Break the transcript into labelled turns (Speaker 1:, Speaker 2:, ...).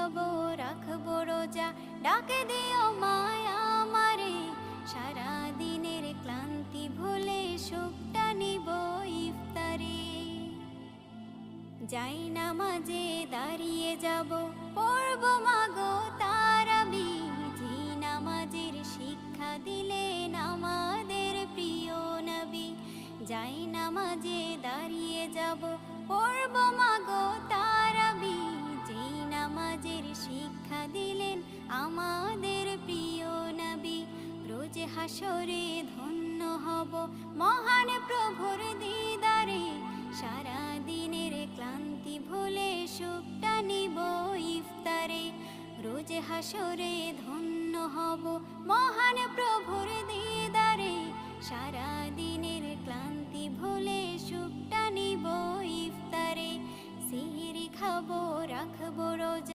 Speaker 1: খাবো রাখবো রোজা, ডাকে দিও মায়া আমারে, সারা দিনের ক্লান্তি ভুলে সুখটা নিব ইফতারে। যাই নামাজে দাঁড়িয়ে যাব, পড়ব মাগো তারাবি, যে নামাজের শিক্ষা দিলেন আমাদের প্রিয় নবী। যাই নামাজে দাঁড়িয়ে যাব, পড়ব মাগো তারাবি, যে নামাজের শিক্ষা দিলেন আমাদের প্রিয় নবী। রোজ হাসরে ধন্য হব মহান প্রভুর দিদারে, সারা দিনের ক্লান্তি ভুলে সুখটা নিব ইফতারে। রোজ হাসরে ধন্য হব মহান প্রভুর দিদারে, সারা দিনের ক্লান্তি ভুলে সুখটা নিব ইফতারে। সিহরি খাবো রাখবো রোজা।